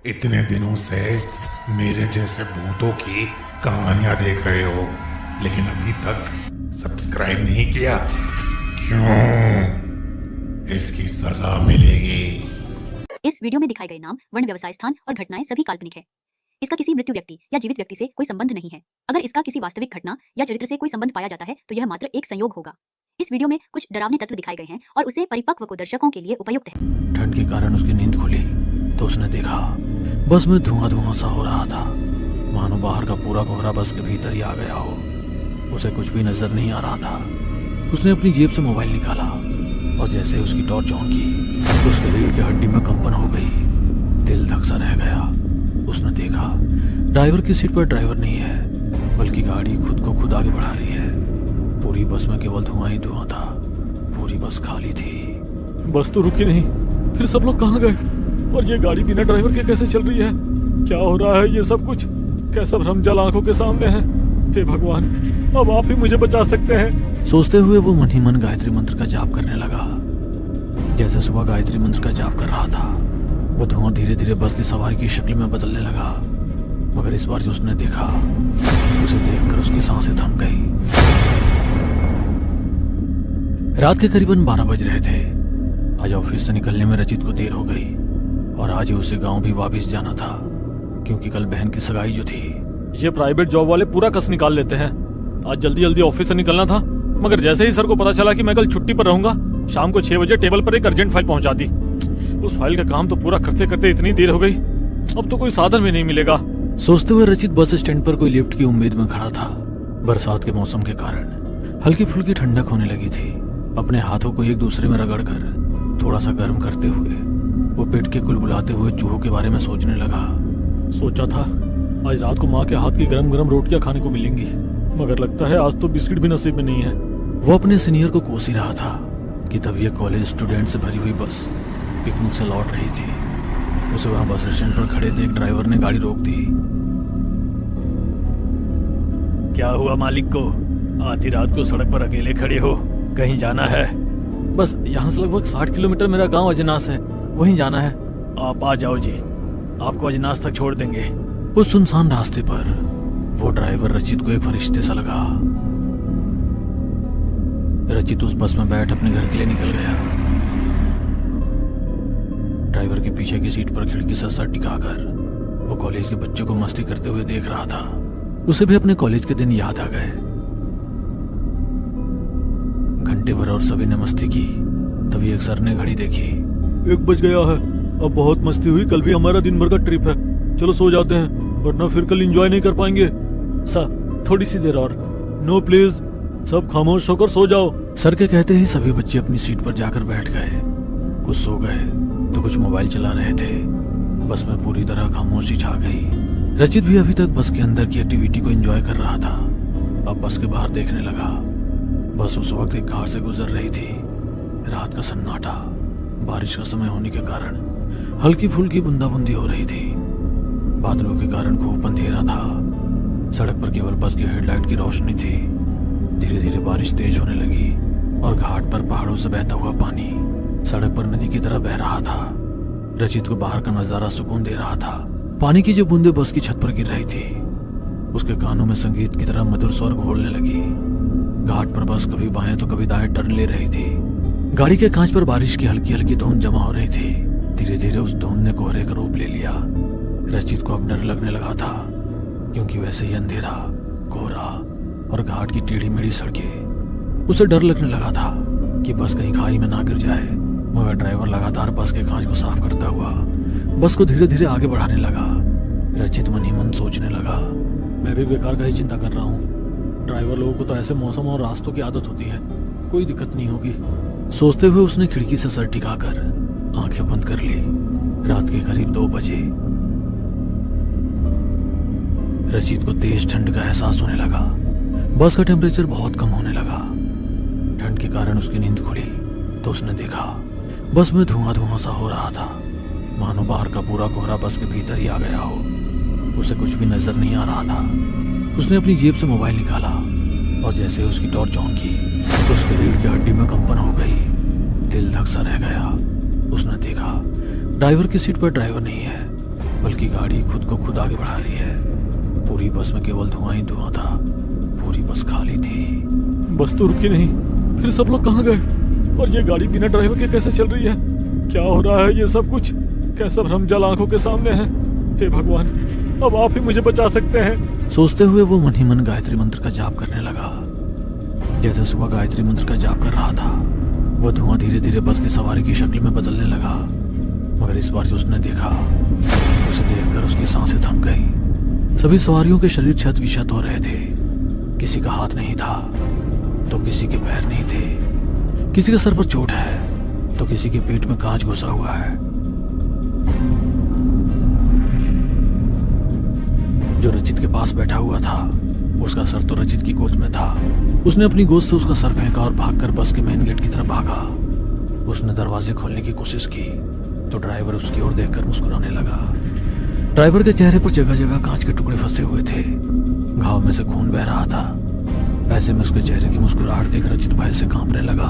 इतने दिनों से मेरे जैसे भूतों की कहानियां देख रहे हो, लेकिन अभी तक सब्सक्राइब नहीं किया। क्यों? इसकी सजा मिलेगी। इस वीडियो में दिखाए गए नाम, वर्ण, व्यवसाय स्थान और घटनाएं सभी काल्पनिक है। इसका किसी मृत्यु व्यक्ति या जीवित व्यक्ति से कोई संबंध नहीं है। अगर इसका किसी वास्तविक घटना या चरित्र से कोई संबंध पाया जाता है तो यह मात्र एक संयोग होगा। इस वीडियो में कुछ डरावने तत्व दिखाए गए हैं और उसे परिपक्व को दर्शकों के लिए उपयुक्त है। ठंड के कारण उसकी नींद खुली तो उसने देखा बस में धुआं धुआं सा हो रहा था, मानो बाहर का पूरा कोहरा बस के भीतर ही आ गया हो। उसे कुछ भी नजर नहीं आ रहा था। उसने अपनी जेब से मोबाइल निकाला और जैसे ही उसकी टॉर्च ऑन की तो उसके रीढ़ की हड्डी में कंपन हो गई। दिल धक सा रह गया। उसने देखा ड्राइवर की सीट पर ड्राइवर नहीं है, बल्कि गाड़ी खुद को खुद आगे बढ़ा रही है। पूरी बस में केवल धुआं ही धुआं था। पूरी बस खाली थी। बस तो रुकी नहीं, फिर सब लोग कहाँ गए? और ये गाड़ी बिना ड्राइवर के कैसे चल रही है? क्या हो रहा है ये सब कुछ? कैसा भ्रमजल आंखों के सामने है? हे भगवान, अब आप ही मुझे बचा सकते हैं। सोचते हुए वो मन ही मन गायत्री मंत्र का जाप करने लगा। जैसे सुबह गायत्री मंत्र का जाप कर रहा था, वो धुआं धीरे धीरे बस की सवारी की शक्ल में बदलने लगा। मगर इस बार जो उसने देखा, उसे देखकर उसकी सांसें थम गई। रात के करीबन 12 बज रहे थे। आज ऑफिस से निकलने में रचित को देर हो गई और आज ही उसे गांव भी वापस जाना था, क्योंकि कल बहन की सगाई जो थी। ये प्राइवेट जॉब वाले पूरा कस निकाल लेते हैं। आज जल्दी जल्दी ऑफिस से निकलना था, मगर जैसे ही सर को पता चला कि मैं कल छुट्टी पर रहूंगा, शाम को 6 बजे टेबल पर एक अर्जेंट फाइल पहुंचा दी। उस फाइल का काम तो पूरा करते करते इतनी देर हो गई, अब तो कोई साधन भी नहीं मिलेगा। सोचते हुए रचित बस स्टैंड पर कोई लिफ्ट की उम्मीद में खड़ा था। बरसात के मौसम के कारण हल्की फुल्की ठंडक होने लगी थी। अपने हाथों को एक दूसरे में रगड़कर थोड़ा सा गर्म करते हुए वो पेट के कुलबुलाते हुए चूहों के बारे में सोचने लगा। सोचा था आज रात को माँ के हाथ की गरम गरम रोटियां खाने को मिलेंगी, मगर लगता है आज तो बिस्किट भी नसीब में नहीं है। वो अपने सीनियर को कोस ही रहा था कि तब ये कॉलेज स्टूडेंट से भरी हुई बस पिकनिक से लौट रही थी। उसे वहां बस स्टैंड पर खड़े थे एक ड्राइवर ने गाड़ी रोक दी। क्या हुआ मालिक को? आधी रात को सड़क पर अकेले खड़े हो? कहीं जाना है? बस यहाँ से लगभग 60 किलोमीटर मेरा गांव अजनास है, वहीं जाना है। आप आ जाओ जी, आपको अजनास तक छोड़ देंगे। उस सुनसान रास्ते पर वो ड्राइवर रचित को एक फरिश्ते सा लगा। रचित उस बस में बैठ अपने घर के लिए निकल गया। ड्राइवर के पीछे की सीट पर खिड़की से सर टिकाकर वो कॉलेज के बच्चों को मस्ती करते हुए देख रहा था। उसे भी अपने कॉलेज के दिन याद आ गए। घंटे भर और सभी ने मस्ती की। तभी एक सर ने घड़ी देखी। 1 बज गया है, अब बहुत मस्ती हुई, कल भी हमारा दिन भर का ट्रिप है, चलो सो जाते हैं, वरना फिर कल एंजॉय नहीं कर पाएंगे। सर थोड़ी सी देर और। नो प्लीज, सब खामोश होकर सो जाओ। सर के कहते ही सभी बच्चे अपनी सीट पर जाकर बैठ गए। कुछ सो गए तो कुछ मोबाइल चला रहे थे। बस में पूरी तरह खामोशी छा गई। रचित भी अभी तक बस के अंदर की एक्टिविटी को एंजॉय कर रहा था। अब बस के बाहर देखने लगा। बस उस वक्त एक घाट से गुजर रही थी। रात का सन्नाटा, बारिश का समय होने के कारण हल्की फुल्की बूंदाबूंदी हो रही थी। बादलों के कारण खूब अंधेरा था। सड़क पर केवल बस की हेडलाइट की रोशनी थी। धीरे धीरे बारिश तेज होने लगी और घाट पर पहाड़ों से बहता हुआ पानी सड़क पर नदी की तरह बह रहा था। रचित को बाहर का नजारा सुकून दे रहा था। पानी की जो बूंदें बस की छत पर गिर रही थी, उसके कानों में संगीत की तरह मधुर स्वर घोलने लगी। घाट पर बस कभी बाएं तो कभी दाएं टर्न ले रही थी। गाड़ी के कांच पर बारिश की हल्की हल्की धुंध जमा हो रही थी। धीरे धीरे उस धुंध ने कोहरे का रूप ले लिया। रचित को अब डर लगने लगा था, क्योंकि वैसे ही अंधेरा, कोहरा और घाट की टेढ़ी मेढ़ी सड़कें। उसे डर लगने लगा था कि बस कहीं खाई में ना गिर जाए। मगर ड्राइवर लगातार बस के कांच को साफ करता हुआ बस को धीरे धीरे आगे बढ़ाने लगा। रचित मन ही मन सोचने लगा, मैं भी बेकार का ही चिंता कर रहा हूँ। ड्राइवर लोगों को तो ऐसे मौसम और रास्तों की आदत होती है, कोई दिक्कत नहीं होगी। सोचते हुए उसने खिड़की से सर टिकाकर आंखें बंद कर ली। रात के करीब 2 बजे रचित को तेज ठंड का एहसास होने लगा। बस का टेम्परेचर बहुत कम होने लगा। ठंड के कारण उसकी नींद खुली तो उसने देखा बस में धुआं धुआं सा हो रहा था, मानो बाहर का पूरा कोहरा बस के भीतर ही आ गया हो। उसे कुछ भी नजर नहीं आ रहा था। उसने अपनी जेब से मोबाइल निकाला और जैसे ही उसकी टॉर्च ऑन की तो उसके रीढ़ की हड्डी में कंपन हो गई। दिल धक सा रह गया। उसने देखा ड्राइवर की सीट पर ड्राइवर नहीं है, बल्कि गाड़ी खुद को खुद आगे बढ़ा रही है। पूरी बस में केवल धुआं ही धुआं था। पूरी बस खाली थी। बस तो रुकी नहीं, फिर सब लोग कहाँ गए? और ये गाड़ी बिना ड्राइवर के कैसे चल रही है? क्या हो रहा है ये सब कुछ? कैसा भ्रमजल आंखों के सामने है। हे भगवान, अब आप ही मुझे बचा सकते हैं। सोचते हुए वो मन ही मन गायत्री मंत्र का जाप करने लगा। जैसे सुबह गायत्री मंत्र का जाप कर रहा था, वो धुआं धीरे धीरे बस की सवारी की शक्ल में बदलने लगा। मगर इस बार जो उसने देखा, उसे देखकर उसकी सांसें थम गई। सभी सवारियों के शरीर क्षत विक्षत हो रहे थे। किसी का हाथ नहीं था तो किसी के पैर नहीं थे। किसी के सर पर चोट है तो किसी के पेट में कांच घुसा हुआ है। जो रचित के पास बैठा हुआ था, उसका सर तो रचित की गोद में था। उसने अपनी गोद से उसका सर फेंका और भागकर बस के मेन गेट की तरफ भागा। उसने दरवाजे खोलने की कोशिश की तो ड्राइवर उसकी ओर देखकर मुस्कुराने लगा। ड्राइवर के चेहरे पर जगह जगह कांच के टुकड़े फंसे हुए थे। घाव में से खून बह रहा था। ऐसे में उसके चेहरे की मुस्कुराहट देख रचित भय से कांपने लगा।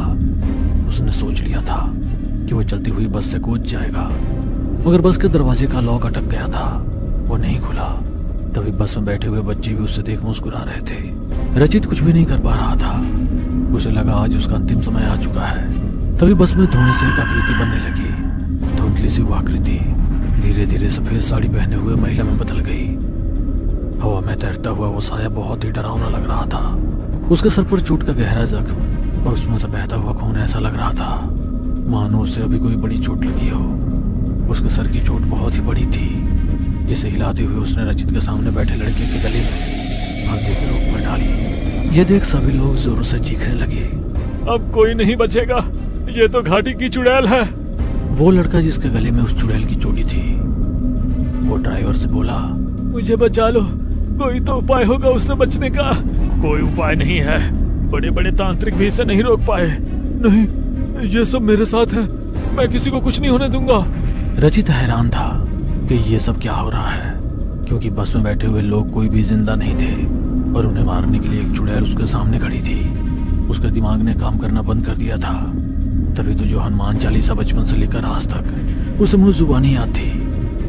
उसने सोच लिया था कि वो चलती हुई बस से कूद जाएगा, मगर बस के दरवाजे का लॉक अटक गया था। वो नहीं खुला। तभी बस में बैठे हुए बच्चे भी उससे देख मुस्कुरा रहे थे। रचित कुछ भी नहीं कर पा रहा था। उसे लगा आज उसका अंतिम समय आ चुका है। तभी बस में धुएं से एक आकृति बनने लगी। धुंधली सी वो आकृति धीरे धीरे सफेद साड़ी पहने हुए महिला में बदल गई। हवा में तैरता हुआ वो साया बहुत ही डरावना लग रहा था। उसके सर पर चोट का गहरा जख्म और उसमें से बहता हुआ खून ऐसा लग रहा था मानो उससे अभी कोई बड़ी चोट लगी हो। उसके सर की चोट बहुत ही बड़ी थी, जिसे हिलाते हुए उसने रचित के सामने बैठे लड़के के गले में भागने के रूप में डाली। ये देख सभी लोग जोरों से चीखने लगे, अब कोई नहीं बचेगा, ये तो घाटी की चुड़ैल है। वो लड़का जिसके गले में उस चुड़ैल की चोटी थी, वो ड्राइवर से बोला, मुझे बचा लो, कोई तो उपाय होगा उससे बचने का। कोई उपाय नहीं है, बड़े बड़े तांत्रिक भी इसे नहीं रोक पाए। नहीं, ये सब मेरे साथ है, मैं किसी को कुछ नहीं होने दूंगा। रचित हैरान था कि ये सब क्या हो रहा है, क्योंकि बस में बैठे हुए लोग कोई भी जिंदा नहीं थे और उन्हें मारने के लिए एक चुड़ैल उसके सामने खड़ी थी। उसके दिमाग ने काम करना बंद कर दिया था। तभी तो जो हनुमान चालीसा बचपन से लेकर आज तक उसे मुंह जुबानी याद थी,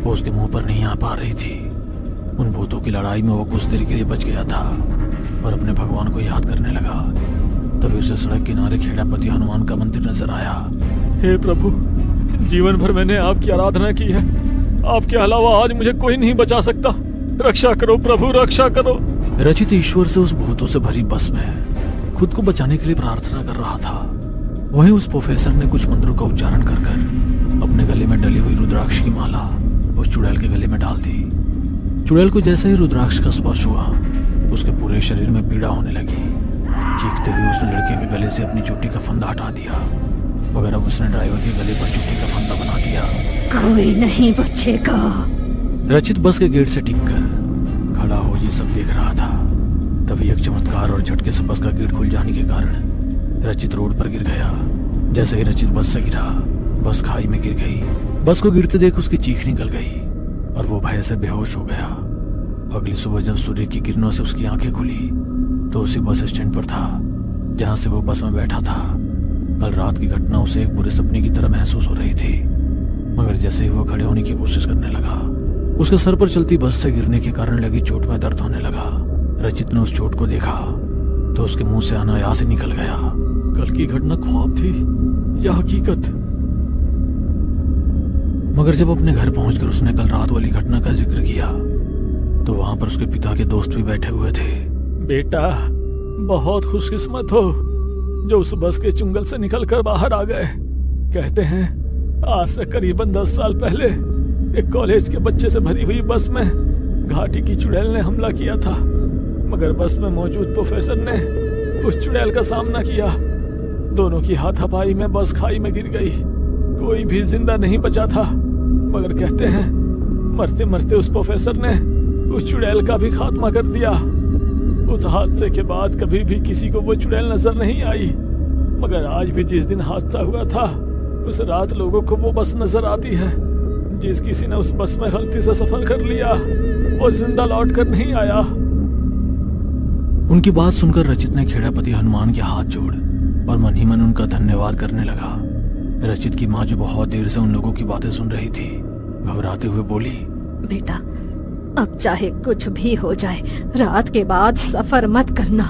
वो उसके मुंह पर नहीं आ पा रही थी। उन भूतों की लड़ाई में वो कुछ देर के लिए बच गया था और अपने भगवान को याद करने लगा। तभी उसे सड़क किनारे खेड़ापति हनुमान का मंदिर नजर आया। हे प्रभु, जीवन भर मैंने आपकी आराधना की है, आपके अलावा आज मुझे कोई नहीं बचा सकता। रक्षा करो प्रभु, रक्षा करो। रचित ईश्वर से उस भूतों से भरी बस में खुद को बचाने के लिए प्रार्थना कर रहा था। वहीं उस प्रोफेसर ने कुछ मंत्रों का उच्चारण कर अपने गले में डली हुई रुद्राक्ष की माला उस चुड़ैल के गले में डाल दी। चुड़ैल को जैसे ही रुद्राक्ष का स्पर्श हुआ, उसके पूरे शरीर में पीड़ा होने लगी। चीखते हुए उसने लड़के के गले से अपनी चोटी का फंदा हटा दिया, मगर अब उसने ड्राइवर के गले पर चोटी का फंदा बना दिया। कोई नहीं बचेगा। रचित बस के गेट से टिककर खड़ा हो ये सब देख रहा था। तभी एक चमत्कार और झटके से बस का गेट खुल जाने के कारण रचित रोड पर गिर गया। जैसे ही रचित बस से गिरा, बस खाई में गिर गई। बस को गिरते देख उसकी चीख निकल गई और वो भय से बेहोश हो गया। अगली सुबह जब सूर्य की किरणों से उसकी आंखें खुली तो उसी बस स्टैंड पर था जहां से वो बस में बैठा था। कल रात की घटना उसे एक बुरे सपने की तरह महसूस हो रही थी, मगर जैसे ही वो खड़े होने की कोशिश करने लगा, उसके सर पर चलती बस से गिरने के कारण लगी चोट में दर्द होने लगा। रचित ने उस चोट को देखा तो उसके मुंह से अनायास ही निकल गया, कल की घटना ख्वाब थी या हकीकत। मगर जब अपने घर पहुंचकर उसने कल रात वाली घटना का जिक्र किया तो वहां पर उसके पिता के दोस्त भी बैठे हुए थे। बेटा, बहुत खुशकिस्मत हो जो उस बस के चुंगल से निकलकर बाहर आ गए। कहते हैं आज से करीबन 10 साल पहले एक कॉलेज के बच्चे से भरी हुई बस में घाटी की चुड़ैल ने हमला किया था, मगर बस में मौजूद प्रोफेसर ने उस चुड़ैल का सामना किया। दोनों की हाथापाई में बस खाई में गिर गई। कोई भी जिंदा नहीं बचा था, मगर कहते हैं मरते मरते उस प्रोफेसर ने उस चुड़ैल का भी खात्मा कर दिया। उस हादसे के बाद कभी भी किसी को वो चुड़ैल नजर नहीं आई, मगर आज भी जिस दिन हादसा हुआ था उस रात लोगों को वो बस नजर आती है। जिस किसी ने उस बस में गलती से सफर कर लिया वो जिंदा लौट कर नहीं आया। उनकी बात सुनकर रचित ने खेड़ापति हनुमान के हाथ जोड़ और मन ही मन उनका धन्यवाद करने लगा। रचित की माँ जो बहुत देर से उन लोगों की बातें सुन रही थी, घबराते हुए बोली, बेटा, अब चाहे कुछ भी हो जाए, रात के बाद सफर मत करना।